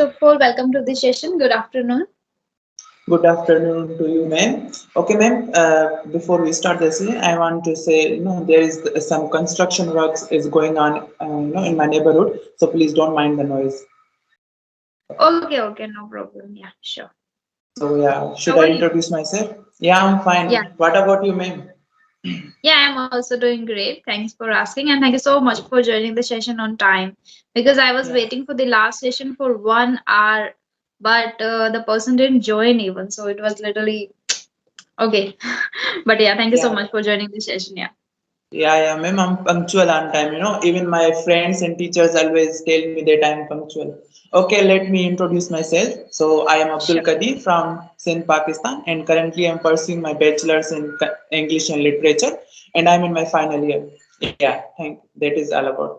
first of all, welcome to the session. Good afternoon. Good afternoon to you, ma'am. Okay, ma'am. Before we start this, I want to say, there is some construction works is going on, in my neighborhood. So please don't mind the noise. Okay, no problem. Yeah, sure. So yeah, should How I are you? introduce myself? Yeah, I'm Yeah, fine. What about you, ma'am? yeah, I'm also doing great. Thanks for asking, and thank you so much for joining the session on time because I was Yeah. waiting for the last session for 1 hour, but the person didn't join even, so it was literally okay. But yeah, thank you so Yeah. much for joining the session. Yeah. Yeah, ma'am. I'm punctual on time. Even my friends and teachers always tell me that I'm punctual. Okay, let me introduce myself. So I am Abdul Sure. Kadi from Sindh, Pakistan, and currently I'm pursuing my bachelor's in English and literature, and I'm in my final year. Yeah, that is all about.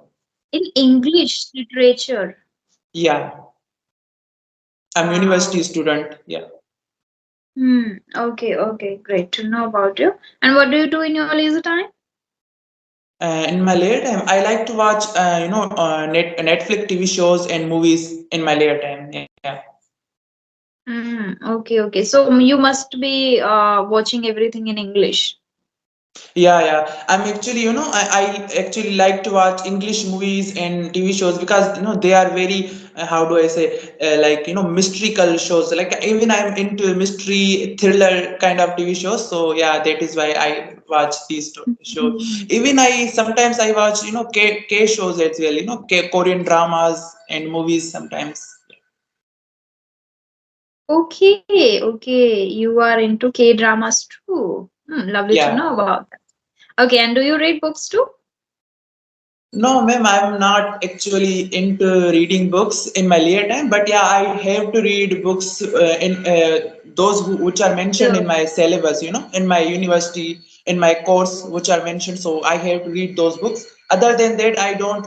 In English literature. Yeah, I'm university Wow. student. Yeah. Okay, great to know about you. And what do you do in your leisure time? In my later time, I like to watch, Netflix TV shows and movies in my later time. Yeah. Okay. So you must be watching everything in English. Yeah. I'm actually, I actually like to watch English movies and TV shows because, they are very, how do I say, mystical shows. Like even I'm into mystery thriller kind of TV shows. So yeah, that is why I watch these shows. Mhm. Even I sometimes I watch, K shows as well, Korean dramas and movies sometimes. Okay. You are into K dramas too. Lovely to Yeah. know about that. Okay, and do you read books too? No, ma'am, I'm not actually into reading books in my leisure time, but yeah, I have to read books in those which are mentioned in The my syllabus, in my university, in my course, which are mentioned. So I have to read those books. Other than that, I don't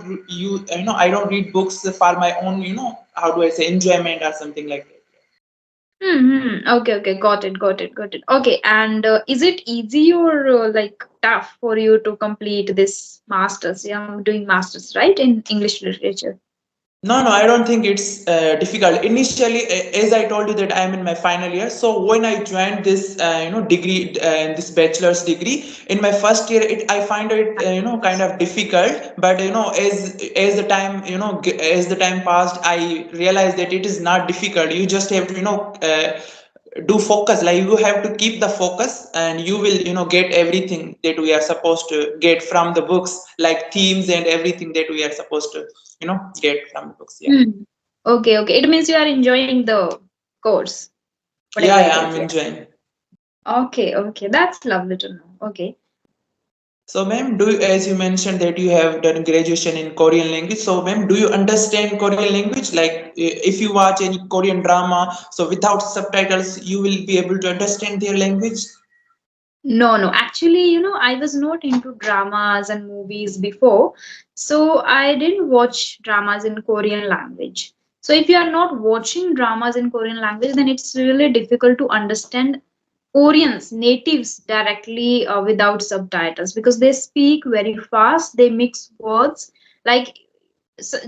I don't read books for my own, how do I say, enjoyment or something like that. Okay. Got it. Okay, and is it easy or like tough for you to complete this masters? Yeah, I'm doing masters, right, in English literature. No, I don't think it's difficult. Initially, as I told you that I'm in my final year. So when I joined this, degree, this bachelor's degree, in my first year, I find it, kind of difficult. But as the time, as the time passed, I realized that it is not difficult. You just have to, do focus. Like you have to keep the focus, and you will, get everything that we are supposed to get from the books, like themes and everything that we are supposed to get from the books. Yeah. Hmm. Okay. It means you are enjoying the course, whatever Yeah, it is. I'm Yeah. enjoying. Okay. That's lovely to know. Okay. So ma'am, as you mentioned that you have done graduation in Korean language, so ma'am, do you understand Korean language? Like if you watch any Korean drama, so without subtitles you will be able to understand their language? No. Actually, I was not into dramas and movies before. So I didn't watch dramas in Korean language. So if you are not watching dramas in Korean language, then it's really difficult to understand Koreans, natives directly without subtitles because they speak very fast, they mix words like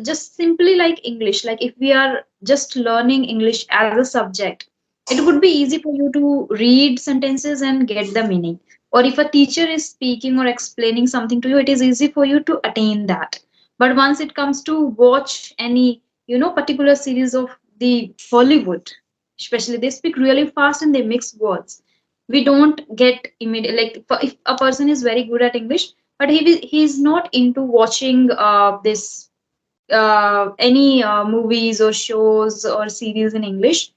just simply like English. Like if we are just learning English as a subject, it would be easy for you to read sentences and get the meaning. Or if a teacher is speaking or explaining something to you, it is easy for you to attain that. But once it comes to watch any, particular series of the Hollywood, especially they speak really fast and they mix words. We don't get immediate like if a person is very good at English, but he's not into watching this any movies or shows or series in English,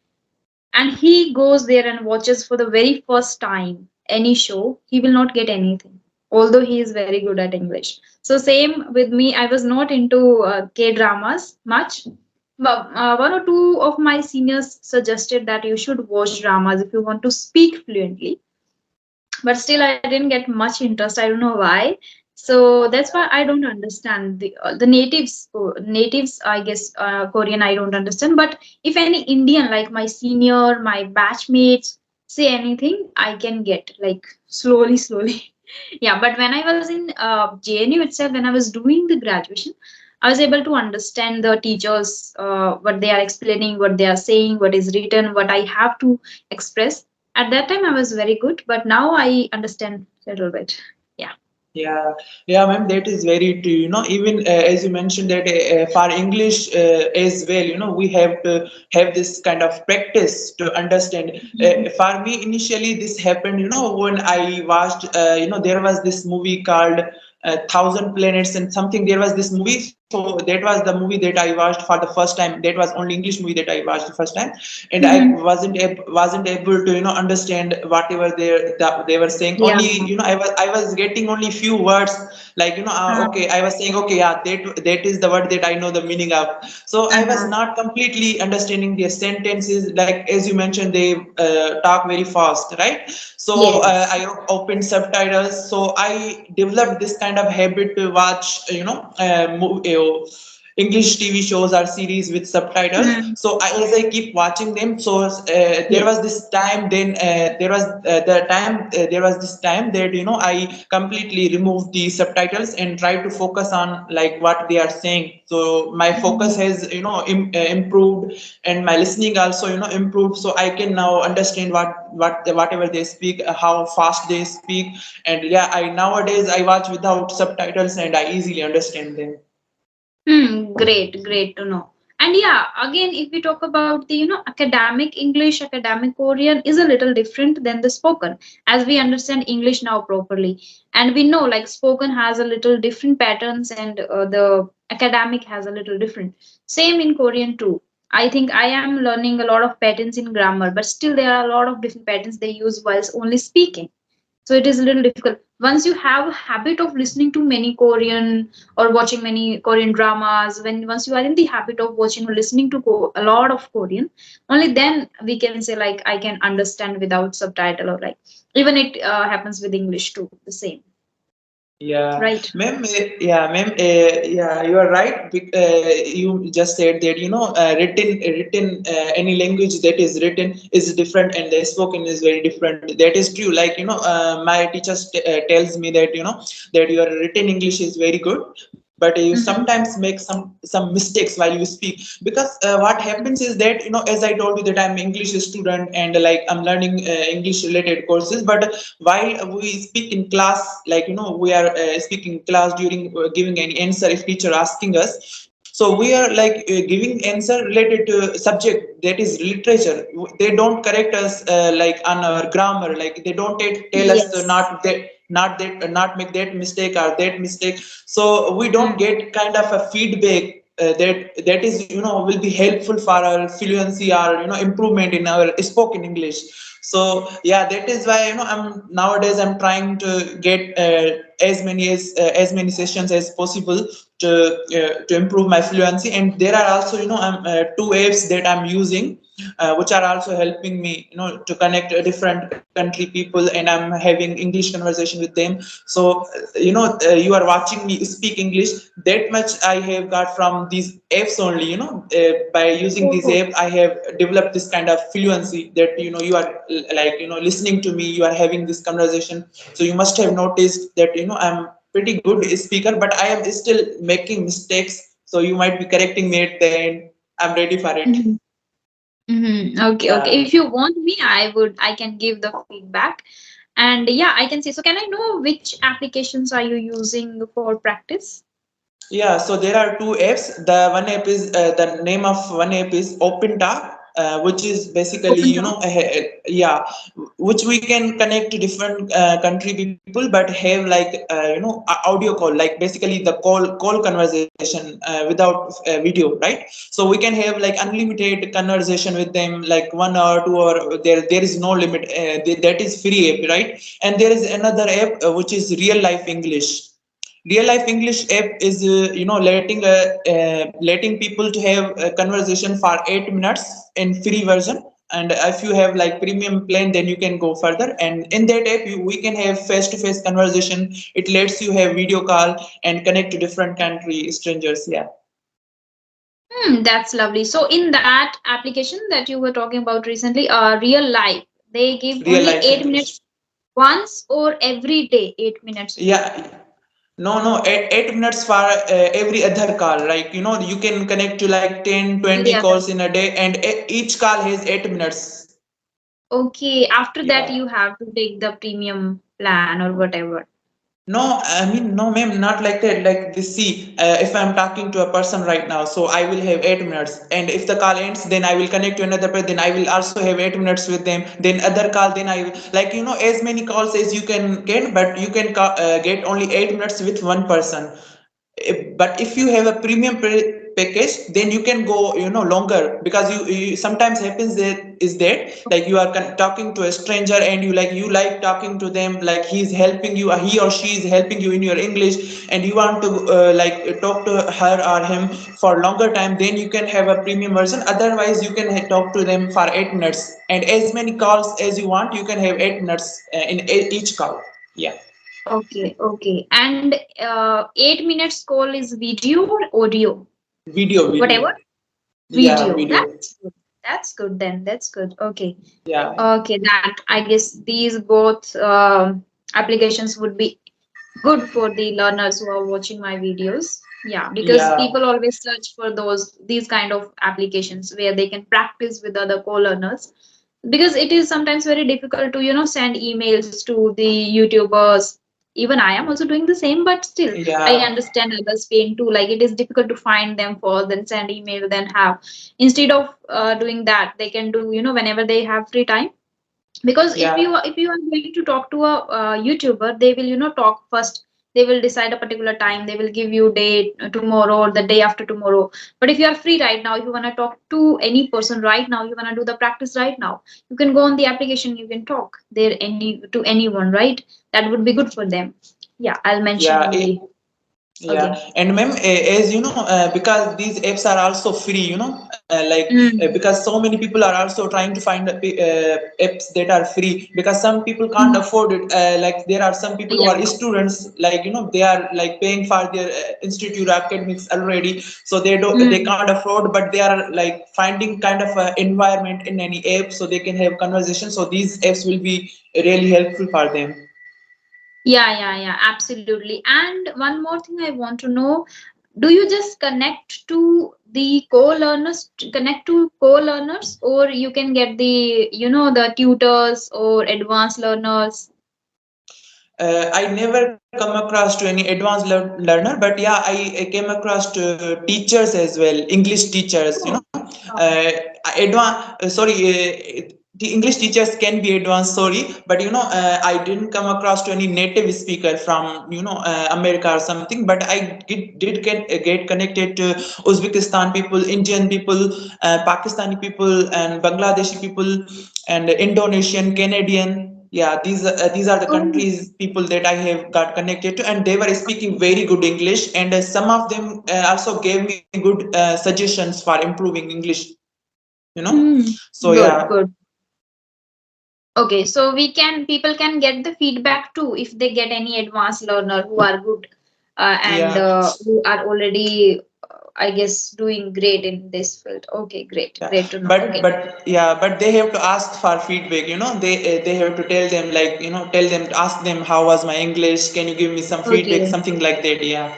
and he goes there and watches for the very first time any show, he will not get anything, although he is very good at English. So same with me, I was not into K dramas much, but one or two of my seniors suggested that you should watch dramas if you want to speak fluently, but still I didn't get much interest. I don't know why. So that's why I don't understand the natives, I guess, Korean I don't understand. But if any Indian like my senior, my batchmates say anything, I can get like slowly. Yeah, but when I was in JNU itself, when I was doing the graduation, I was able to understand the teachers, what they are explaining, what they are saying, what is written, what I have to express. At that time, I was very good, but now I understand a little bit. Yeah. Yeah, yeah, ma'am, that is very true. Even as you mentioned that for English as well, we have to have this kind of practice to understand. Mhm. For me, initially, this happened, when I watched, there was this movie called Thousand Planets and something. There was this movie, so that was the movie that I watched for the first time. That was only English movie that I watched the first time, and I Mhm. wasn't able to understand whatever they were saying. Yeah. Only I was getting only few words, like Uh, okay, I was saying, okay, yeah, that is the word that I know the meaning of. So I was uh-huh. not completely understanding their sentences, like as you mentioned, they talk very fast, right? So Yes. I opened subtitles, so I developed this kind of habit to watch English TV shows or series with subtitles. Mm. So as I keep watching them, so there Yes. was this time. Then there was this time that I completely removed the subtitles and tried to focus on like what they are saying. So my focus Mhm. has improved, and my listening also improved. So I can now understand whatever they speak, how fast they speak, and yeah, I nowadays I watch without subtitles and I easily understand them. Hmm, great, great to know. And yeah, again, if we talk about the, academic English, academic Korean is a little different than the spoken, as we understand English now properly. And we know like spoken has a little different patterns and the academic has a little different. Same in Korean too. I think I am learning a lot of patterns in grammar, but still there are a lot of different patterns they use whilst only speaking, so it is a little difficult. Once you have a habit of listening to many Korean or watching many Korean dramas, when once you are in the habit of watching or listening to a lot of Korean, only then we can say like I can understand without subtitle, or like even it happens with English too, the same, Yeah, right? yeah, you are right. You just said that written any language that is written is different, and the spoken is very different. That is true. Like my teacher tells me that that your written English is very good, but you Mm-hmm. sometimes make some mistakes while you speak, because what happens is that as I told you that I'm English student, and like I'm learning English related courses, but while we speak in class, like we are speaking in class during giving any answer if teacher asking us, so we are like giving answer related to subject, that is literature. They don't correct us like on our grammar, like they don't tell us to Yes. not make that mistake or that mistake. So we don't Mm. get kind of a feedback that is will be helpful for our fluency or improvement in our spoken English. So yeah, that is why I'm trying to get as many sessions as possible to improve my fluency. And there are also two apps that I'm using, which are also helping me to connect different country people, and I'm having English conversation with them. So you are watching me speak English, that much I have got from these apps only. By using these Oh. apps, I have developed this kind of fluency that you are like listening to me, you are having this conversation. So you must have noticed that I'm pretty good speaker, but I am still making mistakes, so you might be correcting me at the end. I'm ready for it. Mm-hmm. Mm-hmm. Okay, Yeah. okay. If you want me, I can give the feedback. And yeah, I can say. So, can I know which applications are you using for practice? Yeah, so there are two apps. The name of one app is OpenTalk, which is basically, Open talk. yeah, which we can connect to different country people, but have like, audio call, like basically the call conversation without video, right? So we can have like unlimited conversation with them, like 1 hour, 2 hour. There is no limit. That is free app, right? And there is another app which is Real Life English. Real Life English app is letting people to have a conversation for 8 minutes in free version. And if you have like premium plan, then you can go further. And in that app, we can have face to face conversation. It lets you have video call and connect to different country strangers. Yeah, Hmm, that's lovely. So, in that application that you were talking about recently, real life, they give Real only Life eight English. minutes once or every day, 8 minutes. Yeah, No, 8 minutes for every other call. Like, you can connect to like 10, Every 20 other. calls in a day, and each call has 8 minutes. Okay, after that Yeah. you have to take the premium plan or whatever. No, I mean, no, ma'am, not like that. Like this, see, if I'm talking to a person right now, so I will have 8 minutes, and if the call ends, then I will connect to another person. Then I will also have 8 minutes with them. Then other call, then I will like as many calls as you can get, but you can get only 8 minutes with one person. But if you have a premium package, then you can go longer, because you sometimes happens that is that like you are talking to a stranger, and you like talking to them, like he's helping you, he or she is helping you in your English, and you want to like talk to her or him for longer time, then you can have a premium version. Otherwise you can talk to them for 8 minutes, and as many calls as you want, you can have 8 minutes in each call. Yeah. Okay, okay. And 8 minutes call is video or audio? Video. Whatever. Yeah, Video. video. That's good. That's good then. That's good. Okay. Yeah. Okay, that I guess these both applications would be good for the learners who are watching my videos. Yeah, because Yeah. people always search for these kind of applications where they can practice with other co-learners, because it is sometimes very difficult to send emails to the YouTubers. Even I am also doing the same, but still I Yeah. understand others pain too. Like, it is difficult to find them for then send email, then have, instead of doing that, they can do whenever they have free time. Because Yeah. if you are going to talk to a YouTuber, they will talk first. They will decide a particular time, they will give you date, tomorrow or the day after tomorrow. But if you are free right now, if you want to talk to any person right now, you want to do the practice right now, you can go on the application, you can talk there to anyone, right? That would be good for them. Yeah, I'll mention Yeah. only. Yeah, Okay. and ma'am, as you know, because these apps are also free, Mm. because so many people are also trying to find apps that are free, because some people can't Mm. afford it. Like there are some people who Yeah. are students, like they are like paying for their institute academics already, so they Mm. can't afford, but they are like finding kind of a environment in any app so they can have conversation. So these apps will be really helpful for them. Yeah, absolutely. And one more thing I want to know, do you just connect to co-learners, or you can get the tutors or advanced learners? I never come across to any advanced learner, but yeah, I came across to teachers as well, English teachers. Oh, Uh, sorry, the English teachers can be advanced. Sorry, but I didn't come across to any native speaker from America or something. But I did get connected to Uzbekistan people, Indian people, Pakistani people, and Bangladeshi people, and Indonesian, Canadian. Yeah, these are the oh. countries people that I have got connected to, and they were speaking very good English, and some of them also gave me good suggestions for improving English. You know, Hmm. so yeah. Good, good. Okay, so people can get the feedback too if they get any advanced learner who are good, and Yeah. who are already, I guess, doing great in this field. Okay, great, Yeah, great to know. but Okay. but yeah, but they have to ask for feedback. They have to tell them, like tell them, ask them how was my English. Can you give me some feedback, Okay. something like that. Yeah.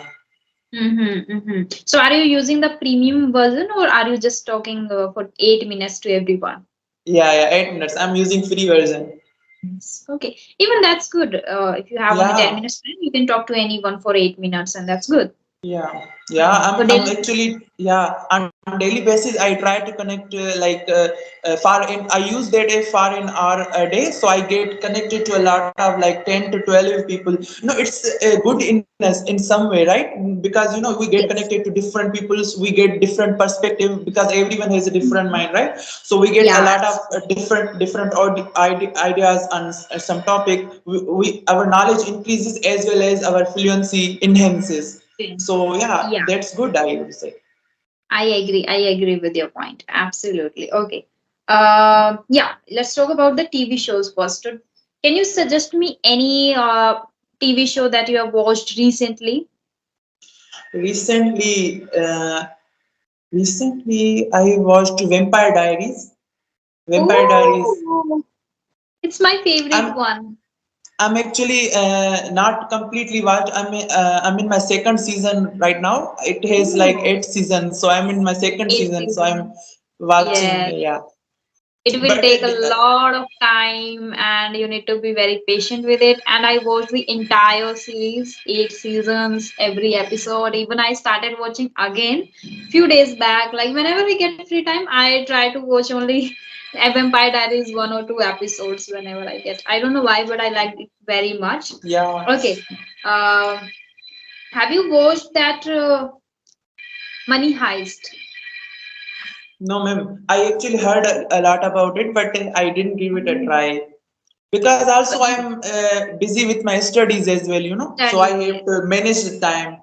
Mm-hmm, mm-hmm. So are you using the premium version, or are you just talking for 8 minutes to everyone? Yeah, 8 minutes. I'm using free version. Yes. Okay. Even that's good. If you have only 10 Yeah. minutes time, you can talk to anyone for 8 minutes, and that's good. Yeah, yeah, For I'm daily. actually, yeah, on daily basis I try to connect far in, I use that app far in hour a day, so I get connected to a lot of like 10 to 12 people. It's good in some way, right? Because we get connected Yes. to different peoples, we get different perspective, because everyone has a different Mhm. mind, right? So we get a lot of Yes. different ideas on some topic. Our knowledge increases as well as our fluency enhances. Okay. So yeah, Yeah, that's good, I would say. I agree. I agree with your point. Absolutely. Okay. Yeah. Let's talk about the TV shows first. Can you suggest me any TV show that you have watched recently? Recently, I watched Vampire Diaries. Vampire Diaries. Oh, it's my favorite I'm one. I'm actually not completely watched. I'm in my second season right now. It has like Oh, 8 seasons, so I'm in my second eight season. So I'm seasons. watching. Yes. Yeah, It will but take a lot of time and you need to be very patient with it. And I watched the entire series, 8 seasons, every episode. Even I started watching again few days back. Like whenever I get free time, I try to watch only a Vampire Diaries 1 or 2 episodes whenever I get. I don't know why, but I like it very much. yeah. Okay. Um, have you watched that Money Heist? No, ma'am. I actually heard a lot about it, but I didn't give it a try because also But I'm busy with my studies as well. So I studies, have yes. to manage the time.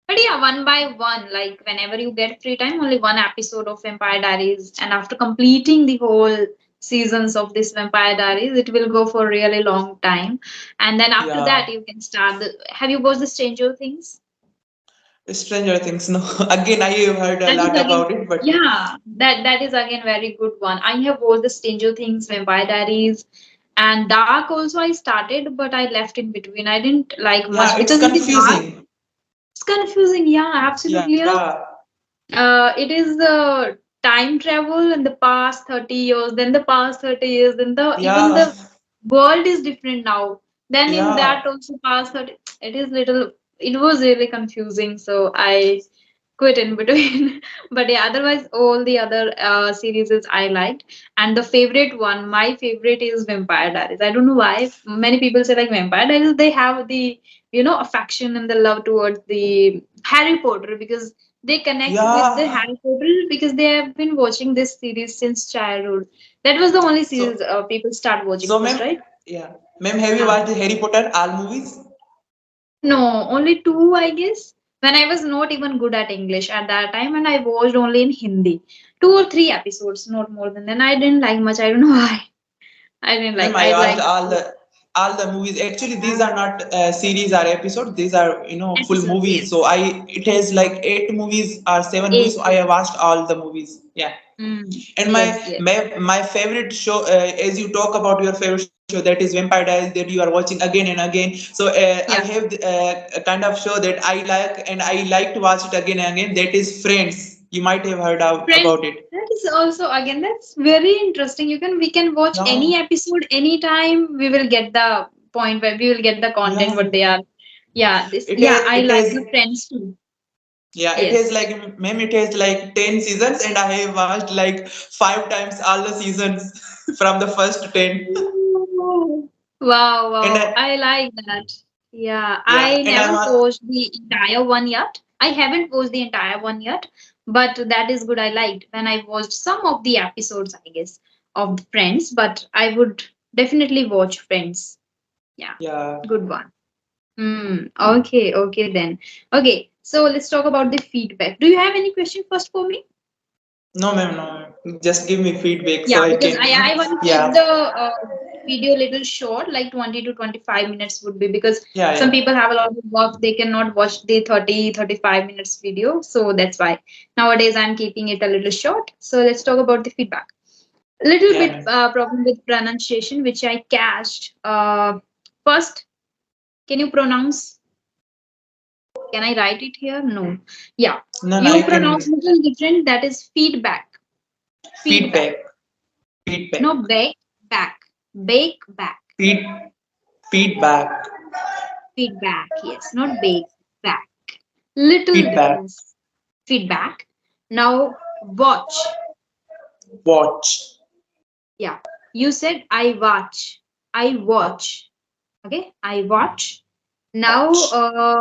But yeah, one by one, like whenever you get free time, only one episode of Vampire Diaries, and after completing the whole seasons of this Vampire Diaries, it will go for a really long time. And then after Yeah, that, you can start the. Have you watched the Stranger Things? Stranger Things. No, again I have heard a That is lot again, about it, but yeah, that is again very good one. I have watched the Stranger Things, Vampire Diaries, and Dark also. I started, but I left in between. I didn't like yeah, much it's because it is dark. confusing. It's confusing. Yeah, Yeah, absolutely. It is the time travel in the past 30 years, then the past 30 years, then the even yeah, the world is different now. Then in yeah. that also past 30, it is little, it was really confusing. So I quit in between. But yeah, otherwise all the other series I liked. And the favorite one, my favorite is Vampire Diaries. I don't know why. Many people say like Vampire Diaries, they have the affection and the love towards the Harry Potter because they connect with the Yeah. Harry Potter because they have been watching this series since childhood. That was the only series So, people start watching so, first, ma'am, right? yeah, ma'am, have you Yeah. watched the Harry Potter all movies? No, only two, I guess. When I was not even good at English at that time, and I watched only in Hindi. 2 or 3 episodes, not more than. Then I didn't like much. I don't know why. I didn't like. Ma'am, I I watched like all the movies. Actually, these are not series or episodes. These are full episodes. movies. So Yes, I it has like 8 movies or 7 movies. So I eight. have watched all the movies. Yeah. And my Yes, yes. my my favorite show, as you talk about your favorite show, that is Vampire Diaries, that you are watching again and again. So I Yeah. have a kind of show that I like and I like to watch it again and again. That is Friends. You might have heard Friends, about it. that is also again that's very interesting. We can watch Yeah, any episode anytime. We will get the point where we will get the content yeah. what they are. Yeah, this It yeah, has I it like has the Friends too. yeah, it has Yes. like ma'am, it has like 10 seasons, and I have watched like 5 times all the seasons from the first 10. Oh, wow, And wow. I like that. Yeah, yeah, I and never watched the entire one yet. I haven't watched the entire one yet, but that is good. I liked when I watched some of the episodes, I guess, of Friends, but I would definitely watch Friends. Yeah, yeah. good one. Okay, okay then. Okay, so let's talk about the feedback. Do you have any question first for me? No, ma'am, no, ma'am. Just give me feedback so Yeah, I because can, I want to keep yeah, the video little short, like 20 to 25 minutes would be because yeah, some yeah, people have a lot of work, they cannot watch the 30-35 minutes video. So that's why nowadays I'm keeping it a little short. So let's talk about the feedback. Little yeah, bit ma'am. problem with pronunciation, which I catched. First, can you pronounce? Can I write it here? No. Yeah, No, no, I you pronounce can little different. That is feedback. Feedback. feedback, feedback, No, bake back. Bake back. feed, feedback, Feedback, yes, not bake back. Little feedback, difference. Feedback. Now watch. watch, Yeah. You said I watch. I watch. Okay. I watch. Now watch.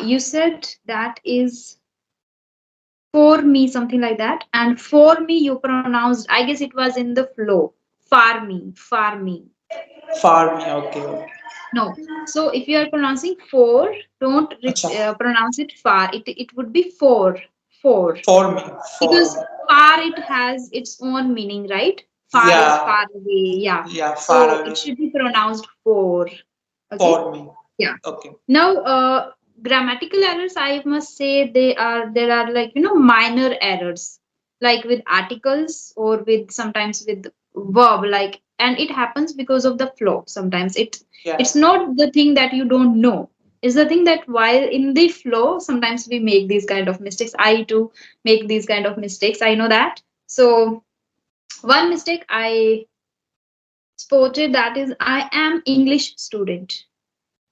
you said that is for me, something like that. And for me you pronounced, I guess it was in the flow. Far me. Far me. Far me, okay, okay. No. So if you are pronouncing for, don't Acha, pronounce it far. It would be for. For. for me, for Because me. far it has its own meaning, right? Far is Yeah, far away. Yeah. yeah, far So away, it should be pronounced for. Okay. for me. Yeah. Okay. Now, grammatical errors, I must say there are like, minor errors, like with articles or with sometimes with verb like and it happens because of the flow. Sometimes Yeah. it's not the thing that you don't know. It's the thing that while in the flow, sometimes we make these kind of mistakes. I too make these kind of mistakes. I know that. So one mistake I spotted, that is I am English student.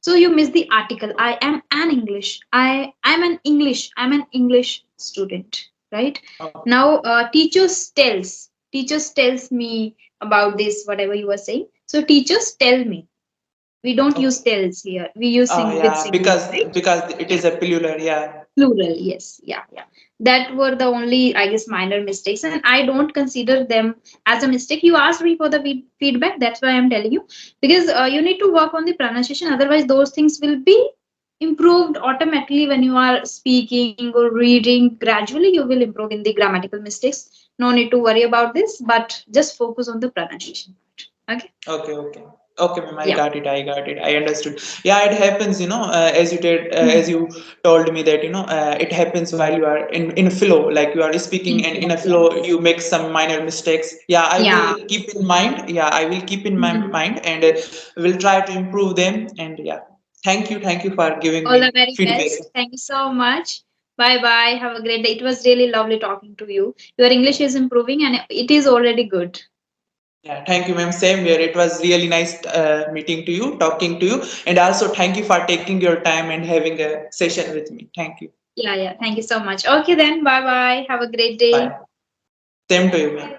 So you miss the article. I am an English. I'm an English student, right? Oh, Now teachers tells me about this whatever you were saying. So teachers tell me. We don't use okay. tells here. We use Oh with yeah, singular, because right? it Yeah. is a plural. Yeah. Plural, yes. Yeah, yeah. That were the only, I guess, minor mistakes, and I don't consider them as a mistake. You asked me for the feedback, that's why I'm telling you, because you need to work on the pronunciation. Otherwise, those things will be improved automatically when you are speaking or reading. Gradually, you will improve in the grammatical mistakes. No need to worry about this, but just focus on the pronunciation part. Okay. Okay, okay. Okay, ma'am, I Yeah. got it. I got it. I understood. Yeah, it happens, Mhm. as you told me that, it happens while you are in flow, like you are speaking and in a Yeah. flow, you make some minor mistakes. Yeah, I Yeah. will keep in mind. Yeah, I will keep in my Mhm. mind and will try to improve them. And yeah, thank you for giving All the me very feedback. best. Thank you so much. Bye bye. Have a great day. It was really lovely talking to you. Your English is improving and it is already good. Yeah, thank you, ma'am. Same here. It was really nice meeting to you, talking to you, and also thank you for taking your time and having a session with me. Thank you. Yeah, yeah. Thank you so much. Okay, then. Bye bye. Have a great day. Bye. Same to you, ma'am.